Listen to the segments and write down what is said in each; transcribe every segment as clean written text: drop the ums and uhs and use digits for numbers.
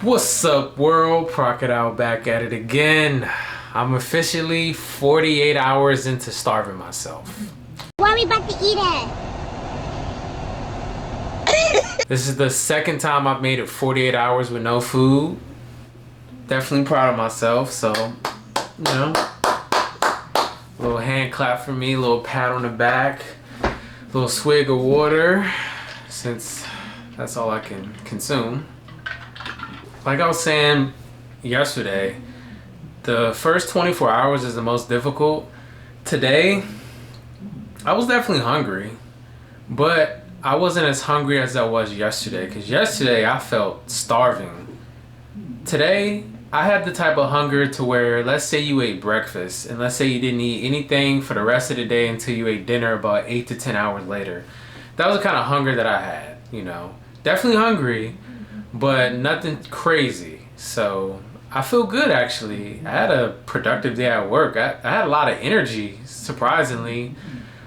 What's up, world? Crocodile back at it again. I'm officially 48 hours into starving myself. What are we about to eat at? This is the second time I've made it 48 hours with no food. Definitely proud of myself, so, you know, a little hand clap for me, a little pat on the back, a little swig of water, since that's all I can consume. Like I was saying yesterday, the first 24 hours is the most difficult. Today, I was definitely hungry, but I wasn't as hungry as I was yesterday, because yesterday I felt starving. Today, I had the type of hunger to where, let's say you ate breakfast, and let's say you didn't eat anything for the rest of the day until you ate dinner about 8 to 10 hours later. That was the kind of hunger that I had, you know. Definitely hungry, but nothing crazy. So I feel good, actually. I had a productive day at work. I had a lot of energy, surprisingly.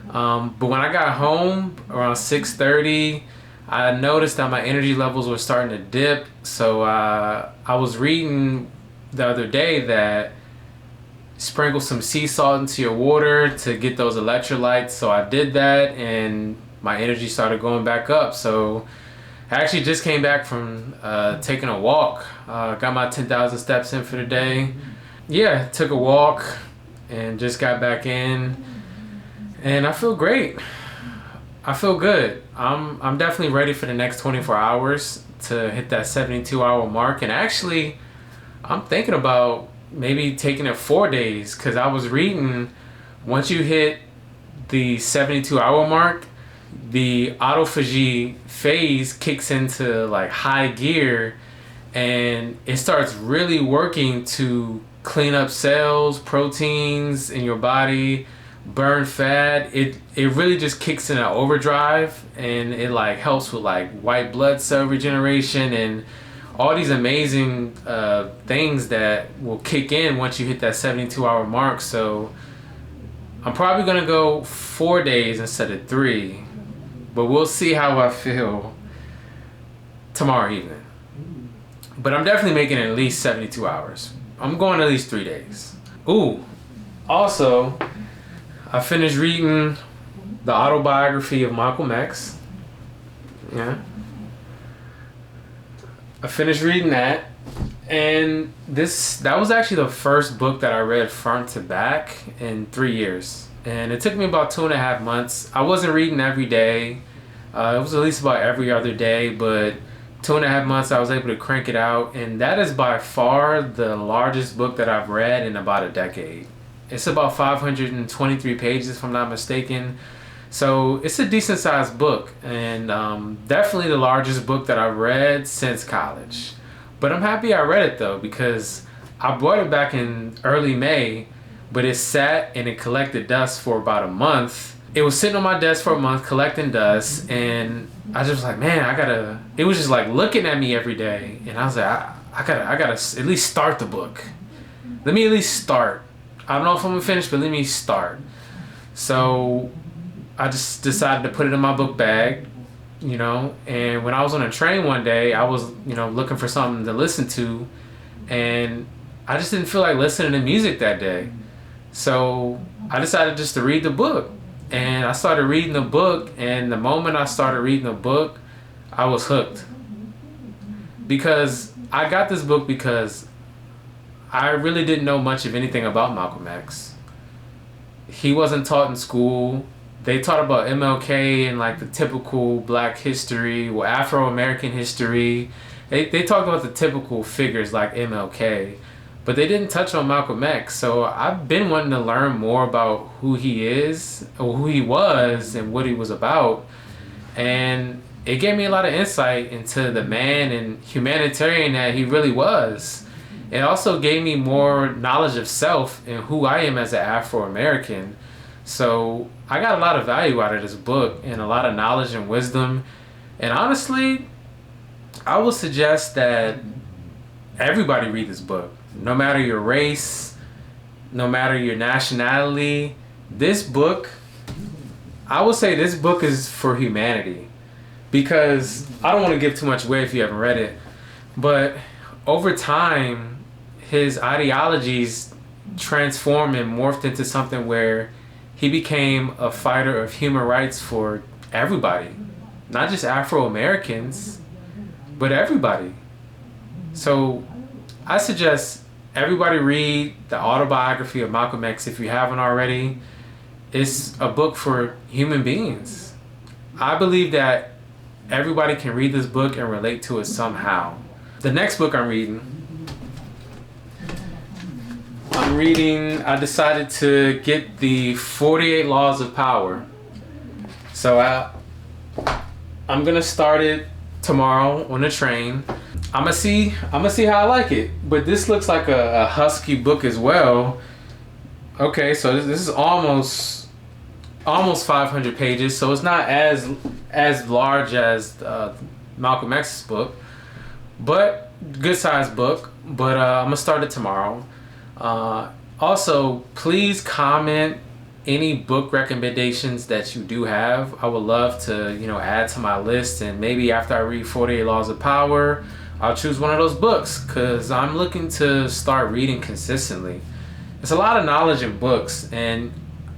But when I got home around 6:30, I noticed that my energy levels were starting to dip. So I was reading the other day that sprinkle some sea salt into your water to get those electrolytes. So I did that, and my energy started going back up. So I actually just came back from taking a walk. Got my 10,000 steps in for the day. Yeah, took a walk and just got back in. And I feel great. I feel good. I'm definitely ready for the next 24 hours to hit that 72-hour mark. And actually, I'm thinking about maybe taking it 4 days, because I was reading once you hit the 72-hour mark, the autophagy phase kicks into like high gear, and it starts really working to clean up cells, proteins in your body, burn fat. It really just kicks in an overdrive, and it like helps with like white blood cell regeneration and all these amazing things that will kick in once you hit that 72-hour mark. So I'm probably gonna go 4 days instead of 3, but we'll see how I feel tomorrow evening. But I'm definitely making it at least 72 hours. I'm going at least 3 days. Ooh, also, I finished reading the autobiography of Malcolm X. Yeah. I finished reading that, and that was actually the first book that I read front to back in 3 years. And it took me about 2.5 months. I wasn't reading every day. It was at least about every other day, but 2.5 months I was able to crank it out. And that is by far the largest book that I've read in about a decade. It's about 523 pages, if I'm not mistaken. So it's a decent sized book, and definitely the largest book that I've read since college. But I'm happy I read it though, because I bought it back in early May, but it sat and it collected dust for about a month. It was sitting on my desk for a month collecting dust, and I just was like, man, it was just like looking at me every day, and I was like, I gotta at least start the book. Let me at least start. I don't know if I'm gonna finish, but let me start. So I just decided to put it in my book bag, you know, and when I was on a train one day, I was, you know, looking for something to listen to, and I just didn't feel like listening to music that day. So I decided just to read the book, and I started reading the book, and the moment I started reading the book, I was hooked. Because I got this book because I really didn't know much of anything about Malcolm X. He wasn't taught in school. They taught about MLK and like the typical black history, well, Afro-American history. They talked about the typical figures like MLK, but they didn't touch on Malcolm X. So I've been wanting to learn more about who he is, or who he was, and what he was about. And it gave me a lot of insight into the man and humanitarian that he really was. It also gave me more knowledge of self and who I am as an Afro-American. So I got a lot of value out of this book, and a lot of knowledge and wisdom. And honestly, I would suggest that everybody read this book. No matter your race, no matter your nationality, this book, I would say this book is for humanity. Because I don't want to give too much away if you haven't read it, but over time, his ideologies transformed and morphed into something where he became a fighter of human rights for everybody, not just Afro Americans, but everybody. So I suggest everybody read the autobiography of Malcolm X if you haven't already. It's a book for human beings. I believe that everybody can read this book and relate to it somehow. The next book I'm reading, I decided to get the 48 Laws of Power. So I'm gonna start it tomorrow on the train. I'm gonna see how I like it. But this looks like a husky book as well. Okay, so this is almost 500 pages. So it's not as large as Malcolm X's book, but good sized book. But I'm gonna start it tomorrow. Also, please comment any book recommendations that you do have. I would love to, add to my list, and maybe after I read 48 Laws of Power, I'll choose one of those books, because I'm looking to start reading consistently. There's a lot of knowledge in books, and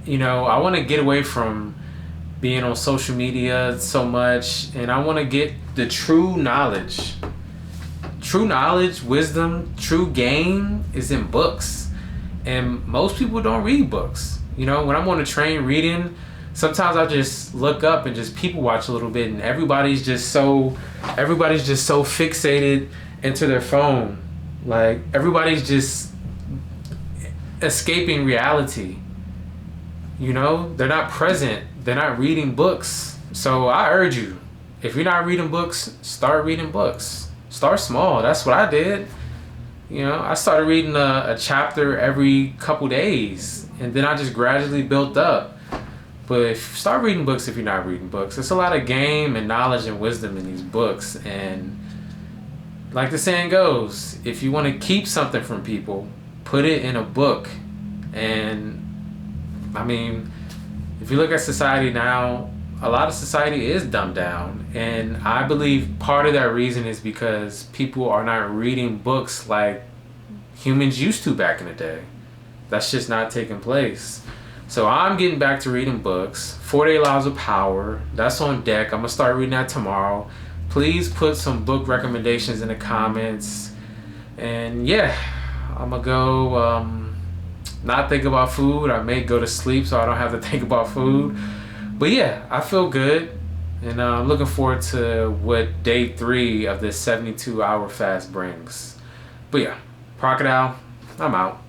I want to get away from being on social media so much, and I want to get the true knowledge. True knowledge, wisdom, true game is in books. And most people don't read books. When I'm on a train reading, sometimes I just look up and just people watch a little bit, and everybody's just so fixated into their phone. Like, everybody's just escaping reality. They're not present. They're not reading books. So I urge you, if you're not reading books, start reading books. Start small. That's what I did. I started reading a chapter every couple days, and then I just gradually built up. But start reading books if you're not reading books. There's a lot of game and knowledge and wisdom in these books. And like the saying goes, if you want to keep something from people, put it in a book. And if you look at society now, a lot of society is dumbed down, and I believe part of that reason is because people are not reading books like humans used to back in the day. That's just not taking place. So I'm getting back to reading books. 48 Laws of Power, that's on deck. I'm gonna start reading that tomorrow. Please put some book recommendations in the comments, and yeah, I'm gonna go not think about food. I may go to sleep so I don't have to think about food. But yeah, I feel good, and I'm looking forward to what day 3 of this 72-hour fast brings. But yeah, Crocodile, I'm out.